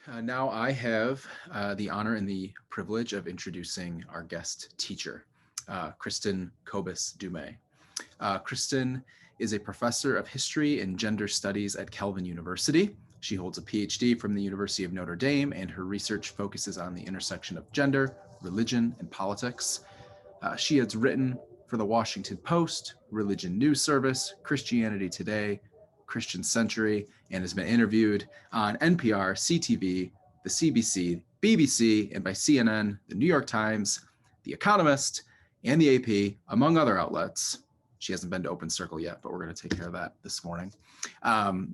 Now I have the honor and the privilege of introducing our guest teacher, Kristin Kobus-Dumais. Kristin is a professor of history and gender studies at Calvin University. She holds a PhD from the University of Notre Dame, and her research focuses on the intersection of gender, religion, and politics. She has written for the Washington Post, Religion News Service, Christianity Today, Christian Century, and has been interviewed on NPR, CTV, the CBC, BBC, and by CNN, the New York Times, The Economist, and the AP, among other outlets. She hasn't been to Open Circle yet, but we're going to take care of that this morning.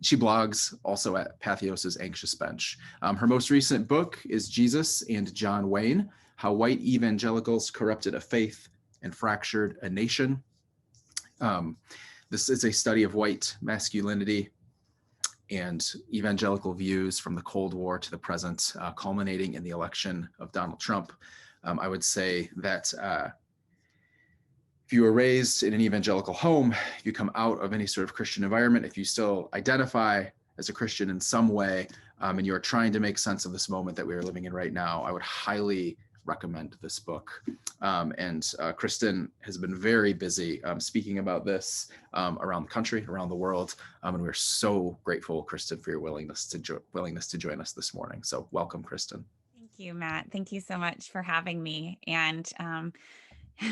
She blogs also at Patheos's Anxious Bench. Her most recent book is Jesus and John Wayne, How White Evangelicals Corrupted a Faith and Fractured a Nation. This is a study of white masculinity and evangelical views from the Cold War to the present, culminating in the election of Donald Trump. I would say that if you were raised in an evangelical home, if you come out of any sort of Christian environment, if you still identify as a Christian in some way, and you're trying to make sense of this moment that we are living in right now, I would highly recommend this book. Kristin has been very busy speaking about this around the country, around the world, and we're so grateful, Kristin, for your willingness to join us this morning. So welcome, Kristin. Thank you, Matt. Thank you so much for having me. And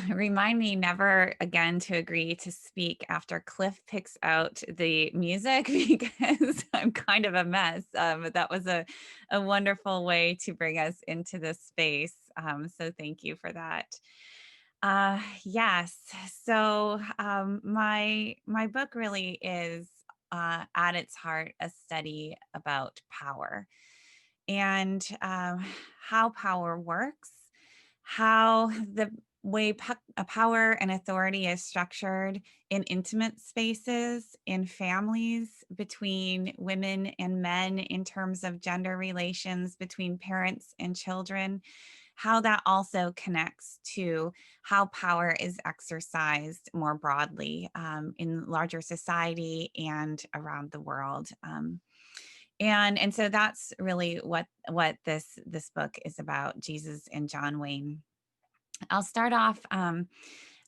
remind me never again to agree to speak after Cliff picks out the music because I'm kind of a mess. But that was a wonderful way to bring us into this space. So thank you for that. Yes. So my book really is at its heart a study about power and how power works, how the way power and authority is structured in intimate spaces, in families, between women and men, in terms of gender relations between parents and children, how that also connects to how power is exercised more broadly in larger society and around the world. And so that's really what this book is about, Jesus and John Wayne. I'll start off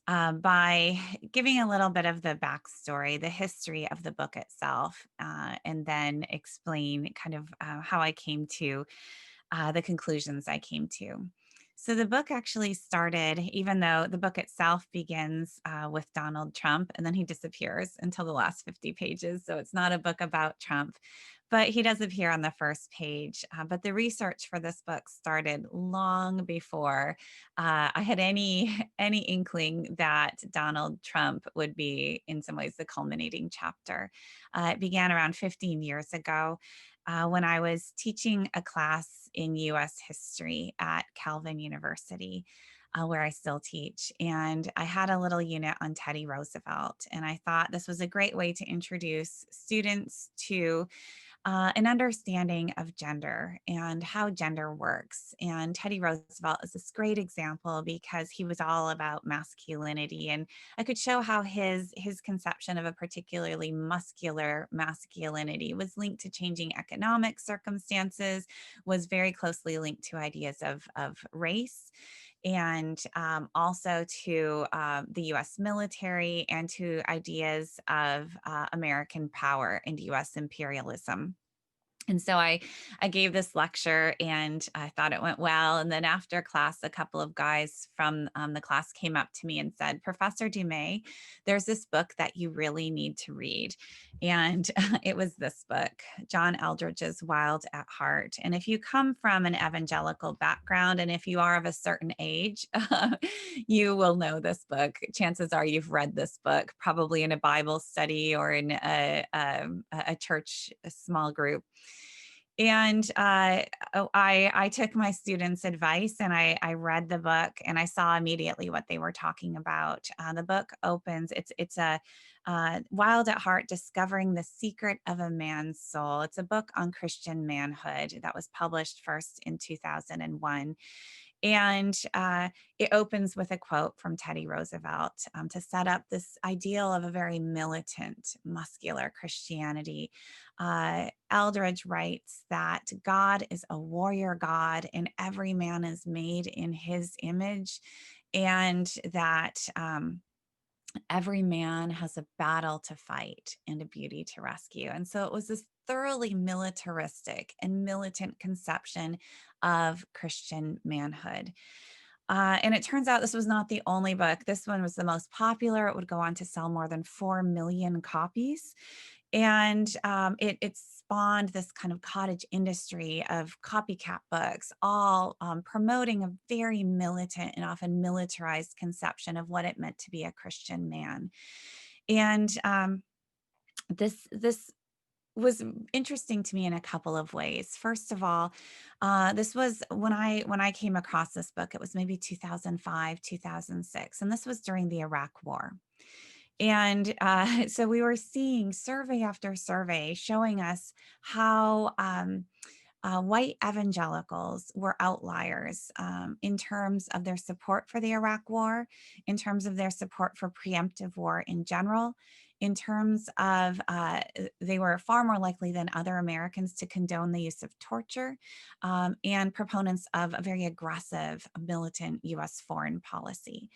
by giving a little bit of the backstory, the history of the book itself, and then explain kind of how I came to the conclusions I came to. So the book actually started, even though the book itself begins with Donald Trump and then he disappears until the last 50 pages. So it's not a book about Trump, but he does appear on the first page. But the research for this book started long before I had any inkling that Donald Trump would be, in some ways, the culminating chapter. It began around 15 years ago when I was teaching a class in US history at Calvin University, where I still teach. And I had a little unit on Teddy Roosevelt. And I thought this was a great way to introduce students to an understanding of gender and how gender works. And Teddy Roosevelt is this great example because he was all about masculinity, and I could show how his conception of a particularly muscular masculinity was linked to changing economic circumstances, was very closely linked to ideas of race, and also to the US military and to ideas of American power and US imperialism. And so I gave this lecture and I thought it went well. And then after class, a couple of guys from the class came up to me and said, Professor Dumais, there's this book that you really need to read. And it was this book, John Eldredge's Wild at Heart. And if you come from an evangelical background and if you are of a certain age, you will know this book. Chances are you've read this book, probably in a Bible study or in a church, a small group. And I took my students' advice and I read the book and I saw immediately what they were talking about. The book opens, it's a Wild at Heart, Discovering the Secret of a Man's Soul. It's a book on Christian manhood that was published first in 2001. And it opens with a quote from Teddy Roosevelt to set up this ideal of a very militant, muscular Christianity. Eldridge writes that God is a warrior God and every man is made in his image, and that every man has a battle to fight and a beauty to rescue. And so it was this thoroughly militaristic and militant conception of Christian manhood. And it turns out this was not the only book. This one was the most popular. It would go on to sell more than 4 million copies. And it spawned this kind of cottage industry of copycat books, all promoting a very militant and often militarized conception of what it meant to be a Christian man. And this was interesting to me in a couple of ways. First of all, this was when I came across this book. It was maybe 2005, 2006, and this was during the Iraq War. And so we were seeing survey after survey showing us how white evangelicals were outliers in terms of their support for the Iraq War, in terms of their support for preemptive war in general, in terms of they were far more likely than other Americans to condone the use of torture, and proponents of a very aggressive militant US foreign policy.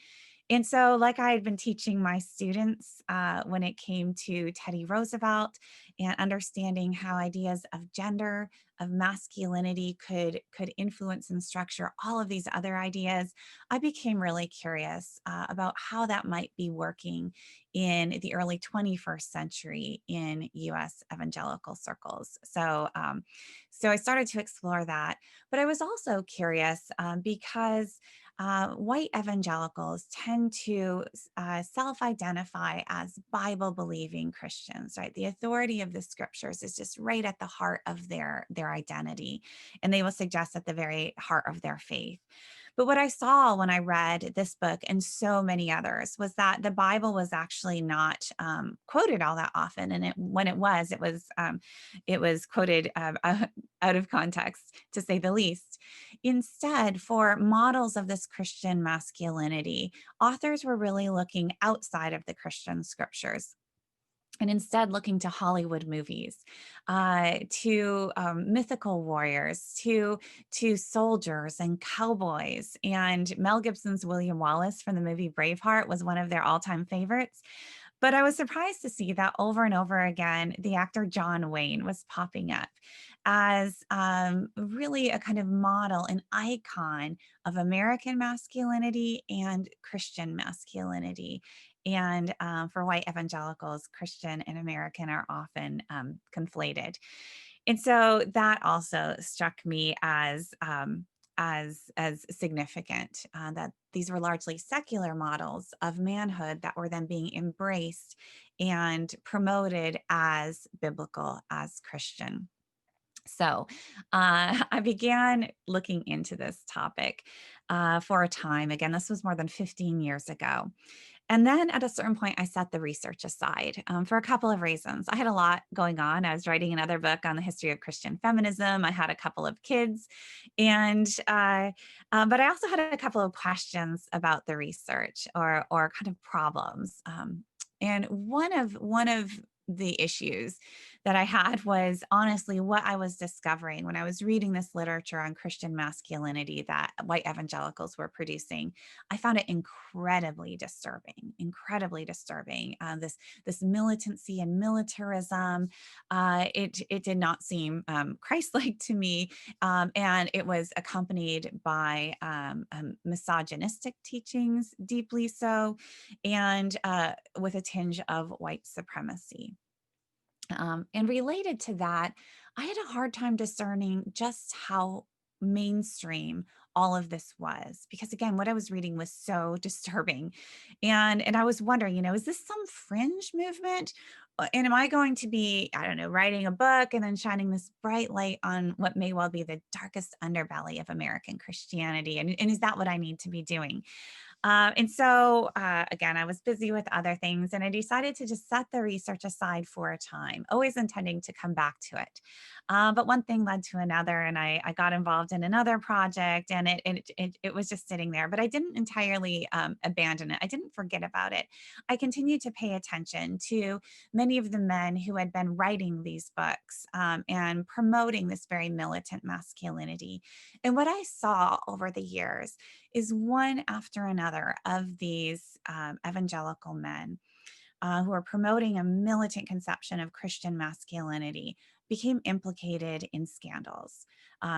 And so, like I had been teaching my students when it came to Teddy Roosevelt and understanding how ideas of gender, of masculinity could influence and structure all of these other ideas, I became really curious about how that might be working in the early 21st century in U.S. evangelical circles. So I started to explore that, but I was also curious because white evangelicals tend to self identify as Bible believing Christians, right? The authority of the scriptures is just right at the heart of their identity. And they will suggest at the very heart of their faith. But what I saw when I read this book and so many others was that the Bible was actually not quoted all that often, and when it was quoted out of context, to say the least. Instead, for models of this Christian masculinity, authors were really looking outside of the Christian scriptures and instead looking to Hollywood movies, to mythical warriors, to soldiers and cowboys. And Mel Gibson's William Wallace from the movie Braveheart was one of their all-time favorites. But I was surprised to see that over and over again, the actor John Wayne was popping up as really a kind of model, an icon of American masculinity and Christian masculinity. And for white evangelicals, Christian and American are often conflated. And so that also struck me as significant, that these were largely secular models of manhood that were then being embraced and promoted as biblical, as Christian. So I began looking into this topic for a time. Again, this was more than 15 years ago. And then at a certain point, I set the research aside for a couple of reasons. I had a lot going on. I was writing another book on the history of Christian feminism. I had a couple of kids, and but I also had a couple of questions about the research, or kind of problems. And one of the issues that I had was honestly what I was discovering when I was reading this literature on Christian masculinity that white evangelicals were producing. I found it incredibly disturbing, incredibly disturbing. This militancy and militarism, it did not seem Christ-like to me, and it was accompanied by misogynistic teachings, deeply so, and with a tinge of white supremacy. And related to that, I had a hard time discerning just how mainstream all of this was, because again, what I was reading was so disturbing. And I was wondering, is this some fringe movement? And am I going to be, I don't know, writing a book and then shining this bright light on what may well be the darkest underbelly of American Christianity? And is that what I need to be doing? Again, I was busy with other things and I decided to just set the research aside for a time, always intending to come back to it. But one thing led to another, and I got involved in another project, and it was just sitting there. But I didn't entirely abandon it. I didn't forget about it. I continued to pay attention to many of the men who had been writing these books and promoting this very militant masculinity. And what I saw over the years is one after another of these evangelical men who are promoting a militant conception of Christian masculinity became implicated in scandals.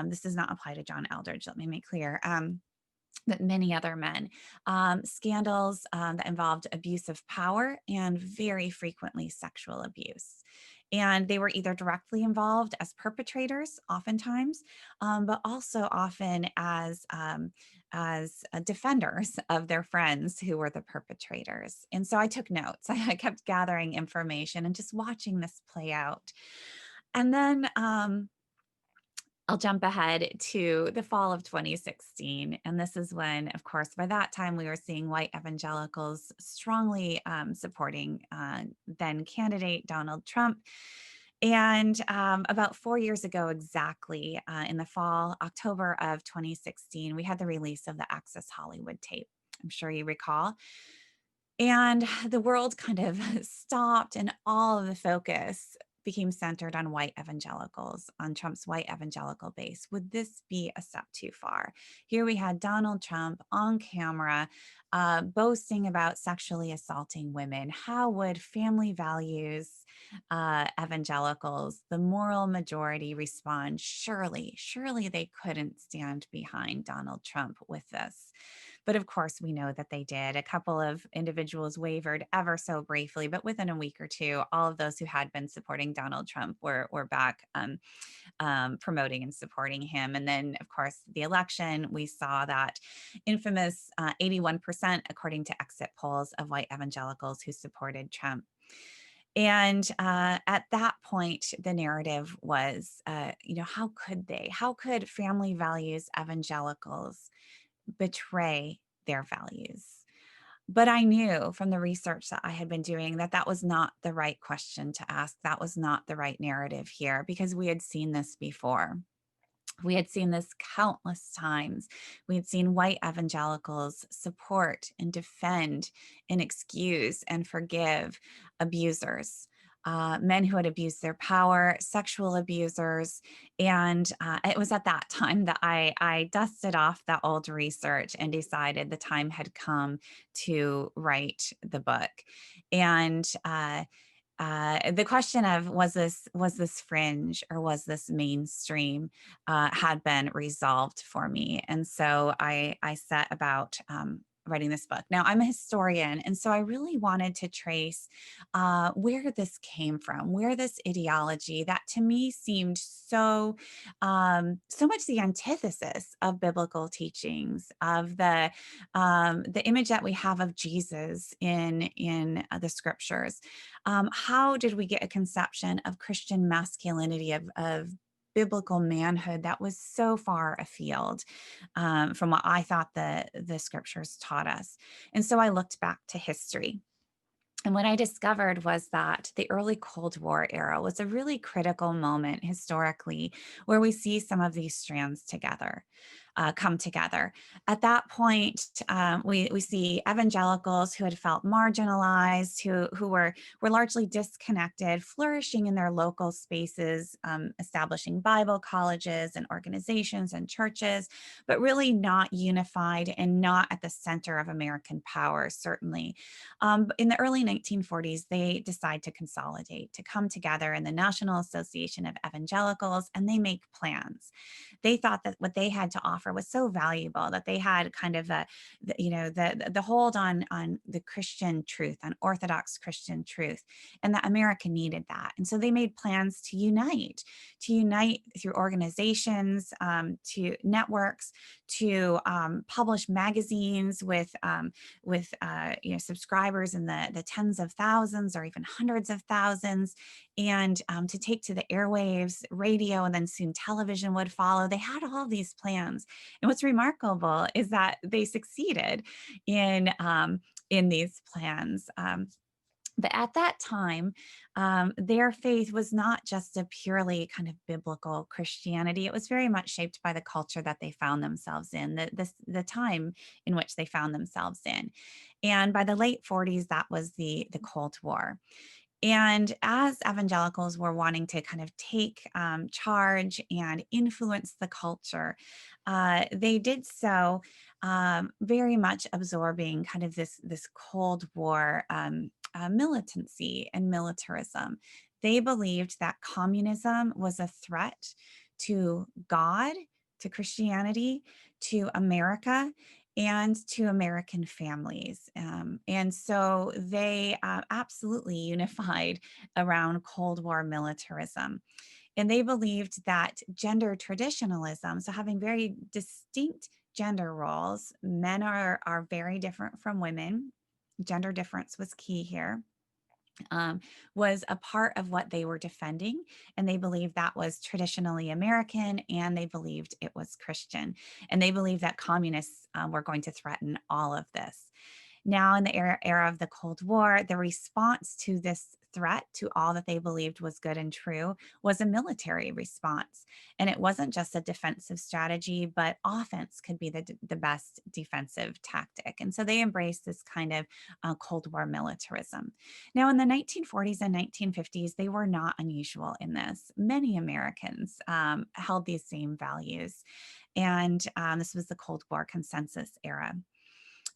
This does not apply to John Eldridge, let me make clear. But many other men, scandals that involved abuse of power and very frequently sexual abuse. And they were either directly involved as perpetrators, oftentimes, but also often as defenders of their friends who were the perpetrators. And so I took notes. I kept gathering information and just watching this play out. And then I'll jump ahead to the fall of 2016. And this is when, of course, by that time, we were seeing white evangelicals strongly supporting then candidate Donald Trump. And about 4 years ago, exactly in the fall, October of 2016, we had the release of the Access Hollywood tape. I'm sure you recall. And the world kind of stopped, and all of the focus became centered on white evangelicals, on Trump's white evangelical base. Would this be a step too far? Here we had Donald Trump on camera boasting about sexually assaulting women. How would family values evangelicals, the moral majority, respond? Surely they couldn't stand behind Donald Trump with this. But of course, we know that they did. A couple of individuals wavered ever so briefly, but within a week or two, all of those who had been supporting Donald Trump were back promoting and supporting him. And then, of course, the election, we saw that infamous 81%, according to exit polls, of white evangelicals who supported Trump. And at that point, the narrative was, how could they? How could family values evangelicals betray their values? But I knew from the research that I had been doing that that was not the right question to ask. That was not the right narrative here, because we had seen this before. We had seen this countless times. We had seen white evangelicals support and defend and excuse and forgive abusers, men who had abused their power, sexual abusers. And it was at that time that I dusted off that old research and decided the time had come to write the book. And the question of was this fringe or was this mainstream had been resolved for me, and so I set about writing this book. Now I'm a historian, and so I really wanted to trace where this came from, where this ideology that to me seemed so much the antithesis of biblical teachings, of the image that we have of Jesus in the scriptures. How did we get a conception of Christian masculinity, of biblical manhood that was so far afield from what I thought the scriptures taught us? And so I looked back to history. And what I discovered was that the early Cold War era was a really critical moment historically where we see some of these strands together. Come together. At that point, we see evangelicals who had felt marginalized, who were largely disconnected, flourishing in their local spaces, establishing Bible colleges and organizations and churches, but really not unified and not at the center of American power, certainly. In the early 1940s, they decide to consolidate, to come together in the National Association of Evangelicals, and they make plans. They thought that what they had to offer was so valuable that they had kind of the hold on the Christian truth, on Orthodox Christian truth, and that America needed that. And so they made plans to unite through organizations, to networks, to publish magazines with subscribers in the tens of thousands or even hundreds of thousands, and to take to the airwaves, radio, and then soon television would follow. They had all these plans, And what's remarkable is that they succeeded in these plans. But at that time, their faith was not just a purely kind of biblical Christianity. It was very much shaped by the culture that they found themselves in, the time in which they found themselves in. And by the late 40s, that was the Cold War. And as evangelicals were wanting to kind of take charge and influence the culture, they did so very much absorbing kind of this Cold War militancy and militarism. They believed that communism was a threat to God, to Christianity, to America, and to American families. And so they absolutely unified around Cold War militarism. And they believed that gender traditionalism, so having very distinct gender roles, men are very different from women. Gender difference was key here, um, was a part of what they were defending. And they believed that was traditionally American, and they believed it was Christian. And they believed that communists were going to threaten all of this. Now, in the era of the Cold War, the response to this threat, to all that they believed was good and true, was a military response. And it wasn't just a defensive strategy, but offense could be the best defensive tactic. And so they embraced this kind of Cold War militarism. Now, in the 1940s and 1950s, they were not unusual in this. Many Americans held these same values. And this was the Cold War consensus era.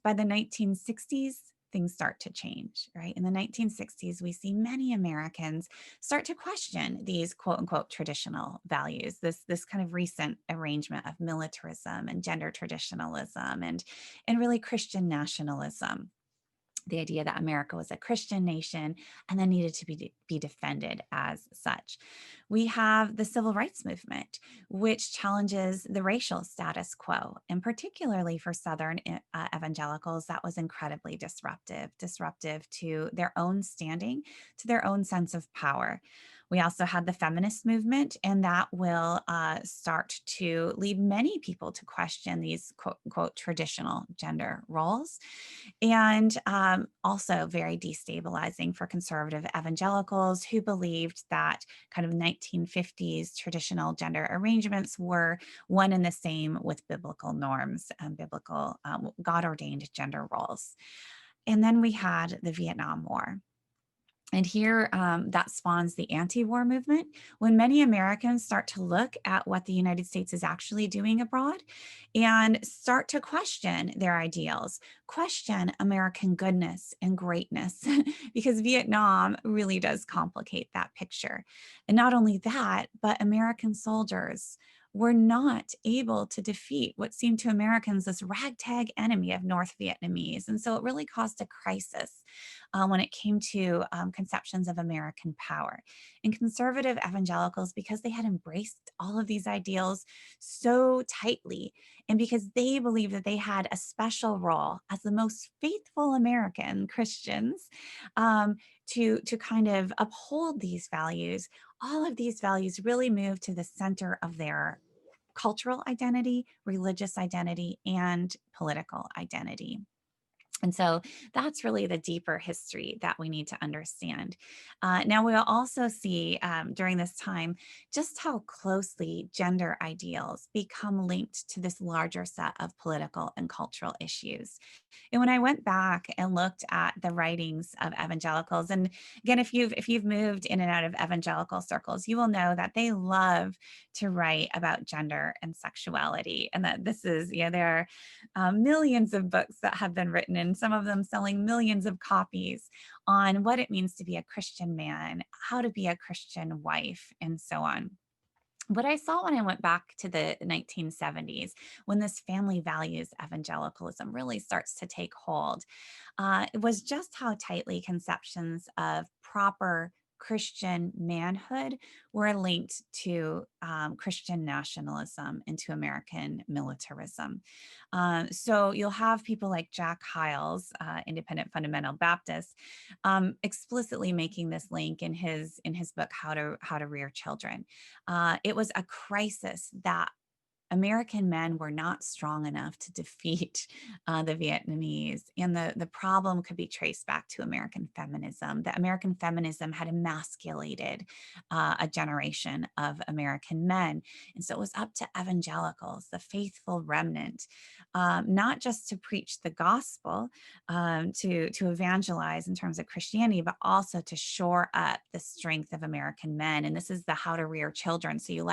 By the 1960s, things start to change, right? In the 1960s, we see many Americans start to question these quote unquote traditional values, this kind of recent arrangement of militarism and gender traditionalism and really Christian nationalism, the idea that America was a Christian nation and then needed to be defended as such. We have the civil rights movement, which challenges the racial status quo. And particularly for Southern evangelicals, that was incredibly disruptive to their own standing, to their own sense of power. We also had the feminist movement, and that will start to lead many people to question these quote unquote traditional gender roles, and also very destabilizing for conservative evangelicals who believed that kind of 1950s traditional gender arrangements were one and the same with biblical norms and biblical God ordained gender roles. And then we had the Vietnam War. And here, that spawns the anti war movement when many Americans start to look at what the United States is actually doing abroad and start to question their ideals, question American goodness and greatness, because Vietnam really does complicate that picture. And not only that, but American soldiers were not able to defeat what seemed to Americans this ragtag enemy of North Vietnamese. And so it really caused a crisis when it came to conceptions of American power. And conservative evangelicals, because they had embraced all of these ideals so tightly, and because they believed that they had a special role as the most faithful American Christians to kind of uphold these values, all of these values really moved to the center of their cultural identity, religious identity, and political identity. And so that's really the deeper history that we need to understand. Now, we'll also see during this time just how closely gender ideals become linked to this larger set of political and cultural issues. And when I went back and looked at the writings of evangelicals, and again, if you've moved in and out of evangelical circles, you will know that they love to write about gender and sexuality, and that this is, there are millions of books that have been written, and some of them selling millions of copies on what it means to be a Christian man, how to be a Christian wife, and so on. What I saw when I went back to the 1970s, when this family values evangelicalism really starts to take hold, it was just how tightly conceptions of proper Christian manhood were linked to Christian nationalism and to American militarism. So you'll have people like Jack Hyles, independent fundamental Baptist, explicitly making this link in his book How to Rear Children. It was a crisis that American men were not strong enough to defeat the Vietnamese. And the problem could be traced back to American feminism, that American feminism had emasculated a generation of American men. And so it was up to evangelicals, the faithful remnant, not just to preach the gospel, to evangelize in terms of Christianity, but also to shore up the strength of American men. And this is the how to rear children. So you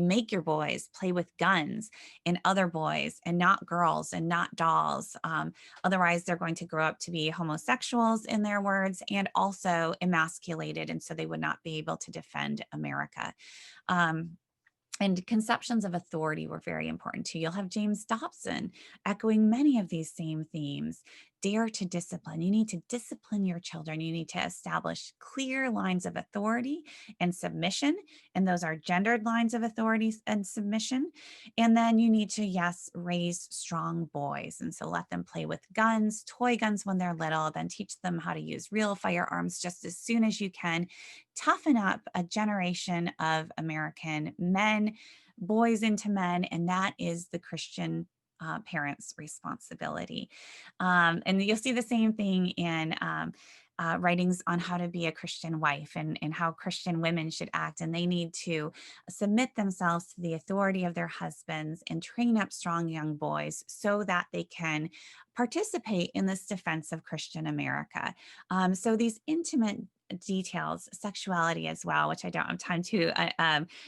make your boys play with guns and other boys and not girls and not dolls. Otherwise, they're going to grow up to be homosexuals, in their words, and also emasculated. And so they would not be able to defend America. Um, and conceptions of authority were very important too. You'll have James Dobson echoing many of these same themes. Dare to discipline. You need to discipline your children. You need to establish clear lines of authority and submission. And those are gendered lines of authority and submission. And then you need to, yes, raise strong boys. And so let them play with guns, toy guns when they're little, then teach them how to use real firearms just as soon as you can. Toughen up a generation of American men, boys into men, and that is the Christian parents' responsibility. And you'll see the same thing in writings on how to be a Christian wife and how Christian women should act. And they need to submit themselves to the authority of their husbands and train up strong young boys so that they can participate in this defense of Christian America. So these intimate details, sexuality as well, which I don't have time to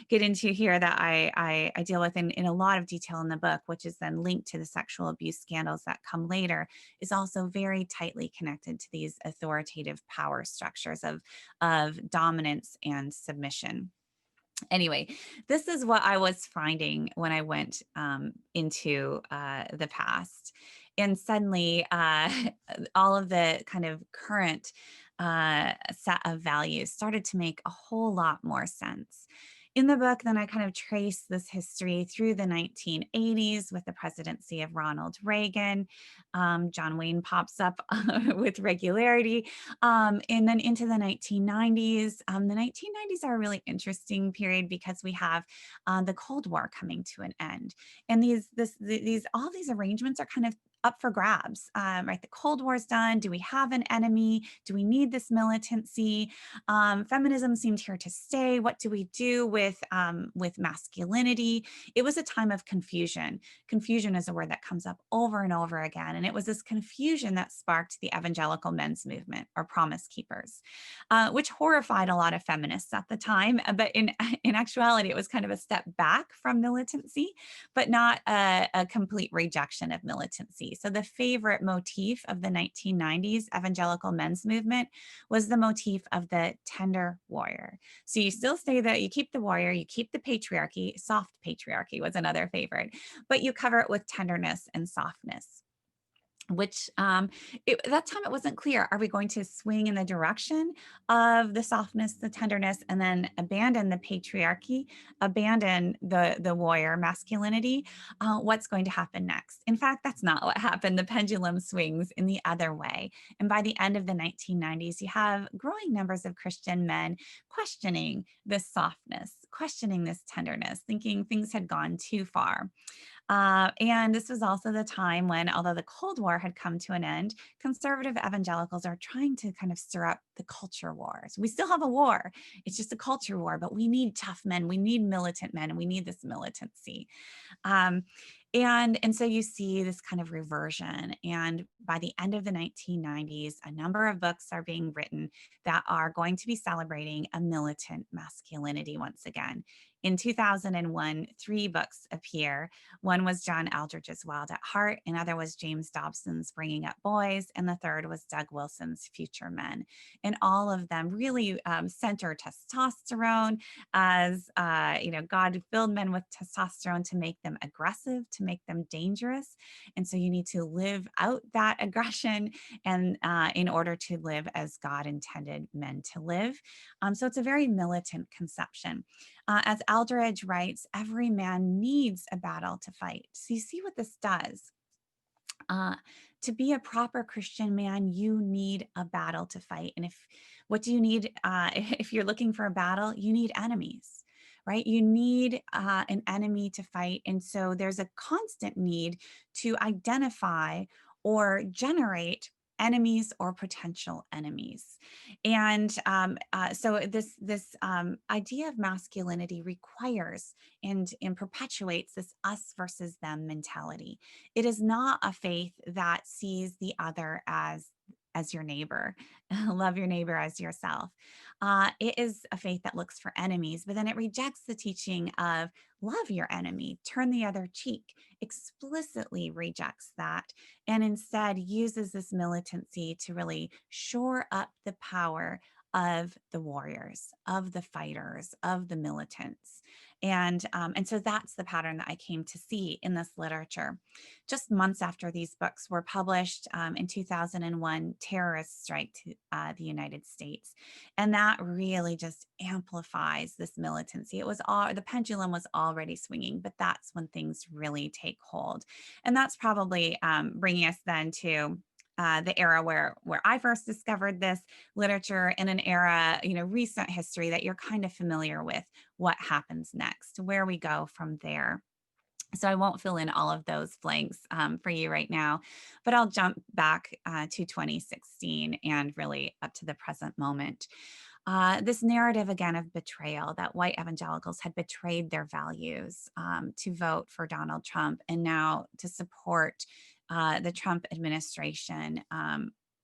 get into here, that I deal with in a lot of detail in the book, which is then linked to the sexual abuse scandals that come later, is also very tightly connected to these authoritative power structures of dominance and submission. Anyway, this is what I was finding when I went into the past. And suddenly, all of the kind of current set of values started to make a whole lot more sense. In the book, then I kind of trace this history through the 1980s with the presidency of Ronald Reagan. John Wayne pops up with regularity. And then into the 1990s. The 1990s are a really interesting period because we have the Cold War coming to an end. And all these arrangements are kind of up for grabs, right? The Cold War's done. Do we have an enemy? Do we need this militancy? Feminism seemed here to stay. What do we do with masculinity? It was a time of confusion. Confusion is a word that comes up over and over again. And it was this confusion that sparked the evangelical men's movement, or Promise Keepers, which horrified a lot of feminists at the time. But in actuality, it was kind of a step back from militancy, but not a complete rejection of militancy. So the favorite motif of the 1990s evangelical men's movement was the motif of the tender warrior. So you still say that you keep the warrior, you keep the patriarchy. Soft patriarchy was another favorite, but you cover it with tenderness and softness, which at that time it wasn't clear. Are we going to swing in the direction of the softness, the tenderness, and then abandon the patriarchy, abandon the warrior masculinity? What's going to happen next? In fact, that's not what happened. The pendulum swings in the other way. And by the end of the 1990s, you have growing numbers of Christian men questioning this softness, questioning this tenderness, thinking things had gone too far. And this was also the time when, although the Cold War had come to an end, conservative evangelicals are trying to kind of stir up the culture wars. We still have a war. It's just a culture war, but we need tough men. We need militant men, and we need this militancy. Um, and so you see this kind of reversion. And by the end of the 1990s, a number of books are being written that are going to be celebrating a militant masculinity once again. In 2001, 3 books appear. One was John Aldridge's Wild at Heart, another was James Dobson's Bringing Up Boys, and the third was Doug Wilson's Future Men. And all of them really center testosterone as, God filled men with testosterone to make them aggressive, to make them dangerous. And so you need to live out that aggression and in order to live as God intended men to live. So it's a very militant conception. As Aldridge writes, every man needs a battle to fight. So you see what this does. To be a proper Christian man, you need a battle to fight. And what do you need? If you're looking for a battle, you need enemies, right? You need an enemy to fight. And so there's a constant need to identify or generate enemies or potential enemies. And so this idea of masculinity requires and perpetuates this us versus them mentality. It is not a faith that sees the other as your neighbor. Love your neighbor as yourself. It is a faith that looks for enemies, but then it rejects the teaching of love your enemy, turn the other cheek, explicitly rejects that, and instead uses this militancy to really shore up the power of the warriors, of the fighters, of the militants. And so that's the pattern that I came to see in this literature. Just months after these books were published, in 2001, terrorists strike the United States. And that really just amplifies this militancy. It was all, the pendulum was already swinging, but that's when things really take hold. And that's probably bringing us then to the era where I first discovered this literature, in an era, recent history that you're kind of familiar with. What happens next, where we go from there. So I won't fill in all of those blanks for you right now, but I'll jump back to 2016 and really up to the present moment. This narrative again of betrayal, that white evangelicals had betrayed their values to vote for Donald Trump and now to support the Trump administration.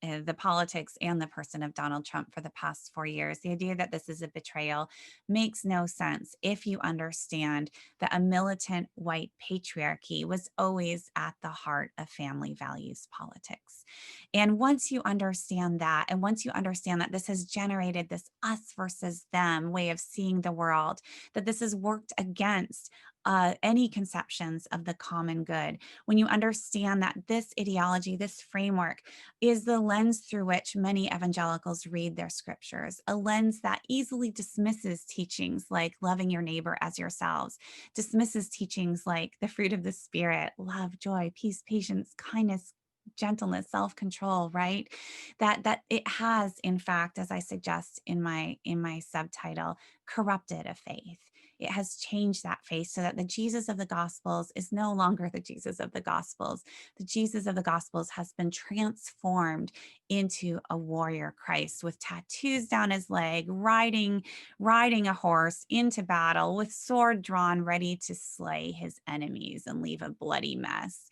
The politics and the person of Donald Trump for the past 4 years. The idea that this is a betrayal makes no sense if you understand that a militant white patriarchy was always at the heart of family values politics. And once you understand that, and once you understand that this has generated this us versus them way of seeing the world, that this has worked against any conceptions of the common good, when you understand that this ideology, this framework, is the lens through which many evangelicals read their scriptures, a lens that easily dismisses teachings like loving your neighbor as yourselves, dismisses teachings like the fruit of the Spirit, love, joy, peace, patience, kindness, gentleness, self-control, right? That it has, in fact, as I suggest in my subtitle, corrupted a faith. It has changed that faith so that the Jesus of the Gospels is no longer the Jesus of the Gospels. The Jesus of the Gospels has been transformed into a warrior Christ with tattoos down his leg, riding a horse into battle with sword drawn, ready to slay his enemies and leave a bloody mess.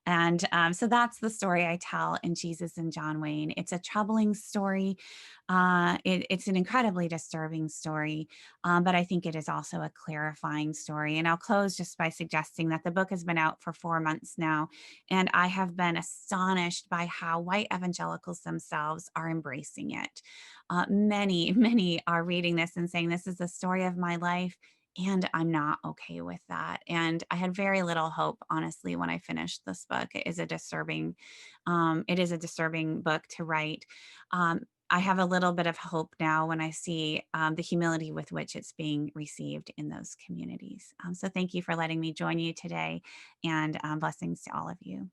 And so that's the story I tell in Jesus and John Wayne. It's a troubling story. It's an incredibly disturbing story, but I think it is also a clarifying story. And I'll close just by suggesting that the book has been out for 4 months now, and I have been astonished by how white evangelicals themselves are embracing it. Many, many are reading this and saying, this is the story of my life. And I'm not okay with that. And I had very little hope, honestly, when I finished this book. It is a disturbing book to write. I have a little bit of hope now when I see the humility with which it's being received in those communities. So thank you for letting me join you today, and blessings to all of you.